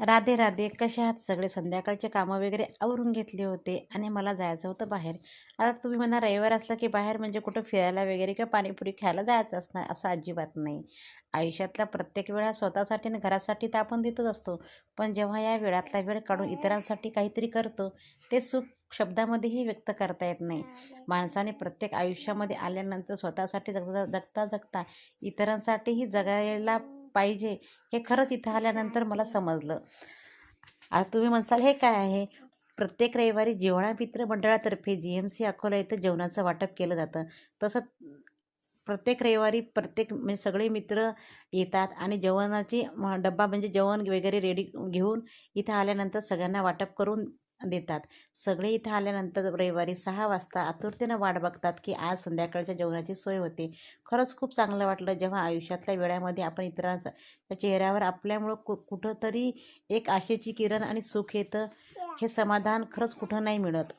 राधे राधे, कशा आहात सगळे? संध्याकाळचे कामं वगैरे आवरून घेतले होते आणि मला जायचं होतं बाहेर. आता तुम्ही म्हणा रविवार असला की बाहेर म्हणजे कुठं फिरायला वगैरे किंवा पाणीपुरी खायला जायचं असणार असं अजिबात नाही. आयुष्यातला प्रत्येक वेळा स्वतःसाठी आणि घरासाठी तर आपण देतच असतो. पण जेव्हा या वेळातला वेळ काढून इतरांसाठी काहीतरी करतो, ते सुख शब्दामध्येही व्यक्त करता येत नाही. माणसाने प्रत्येक आयुष्यामध्ये आल्यानंतर स्वतःसाठी जगता जगता जगता इतरांसाठीही जगायला पाहिजे, हे खरंच इथं आल्यानंतर मला समजलं. आता तुम्ही म्हणसाल हे काय आहे? प्रत्येक रविवारी जिव्हाळा मित्र मंडळातर्फे GMC अकोला इथं जेवणाचं वाटप केलं जातं. तसं प्रत्येक रविवारी प्रत्येक म्हणजे सगळे मित्र येतात आणि जेवणाची डब्बा म्हणजे जेवण वगैरे रेडी घेऊन इथं आल्यानंतर सगळ्यांना वाटप करून देतात. सगळे इथं आल्यानंतर रविवारी 6 वाजता आतुरतेनं वाट बघतात, की आज संध्याकाळच्या जेवणाची सोय होते. खरंच खूप चांगलं वाटलं जेव्हा आयुष्यातल्या वेळामध्ये आपण इतरांच्या त्या चेहऱ्यावर आपल्यामुळं कुठंतरी एक आशेची किरण आणि सुख येतं. हे समाधान खरंच कुठं नाही मिळत.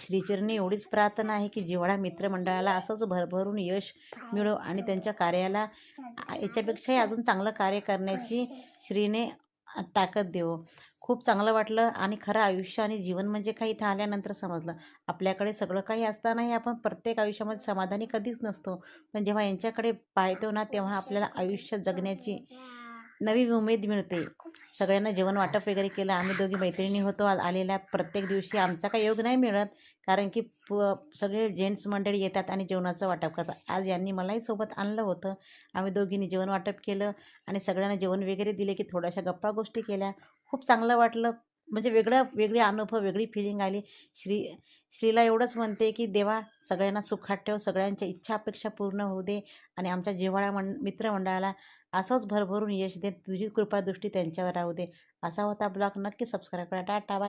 श्रीचरणी एवढीच प्रार्थना आहे की जिव्हाळा मित्रमंडळाला असंच भरभरून यश मिळो आणि त्यांच्या कार्याला याच्यापेक्षाही अजून चांगलं कार्य करण्याची श्रीने ताकद देवो. खूप चांगलं वाटलं आणि खरं आयुष्य आणि जीवन म्हणजे काही इथं आल्यानंतर समजलं. आपल्याकडे सगळं काही असतानाही आपण प्रत्येक आयुष्यामध्ये समाधानी कधीच नसतो. पण जेव्हा यांच्याकडे पाहतो ना, तेव्हा आपल्याला आयुष्य जगण्याची नवी उमेद मिळते. सगळ्यांना जेवण वाटप वगैरे केलं. आम्ही दोघी मैत्रिणी होतो आलेल्या. प्रत्येक दिवशी आमचा काही योग नाही मिळत, कारण की सगळे जेंट्स मंडळी येतात आणि जेवणाचं वाटप करतात. आज यांनी मलाही सोबत आणलं होतं. आम्ही दोघींनी जेवण वाटप केलं आणि सगळ्यांना जेवण वगैरे दिले, की थोड्याशा गप्पा गोष्टी केल्या. खूप चांगलं वाटलं. म्हणजे वेगळे अनुभव, वेगळी फिलिंग आली. श्री श्रीला एवढंच म्हणते, की देवा सगळ्यांना सुखात ठेव, सगळ्यांच्या इच्छा अपेक्षा पूर्ण होऊ दे आणि आमच्या जिव्हाळा मित्रमंडळाला असंच भरभरून यश दे. तुझी कृपादृष्टी त्यांच्यावर राहू दे. असा होता ब्लॉग. नक्की सबस्क्राईब करा. Tata bye.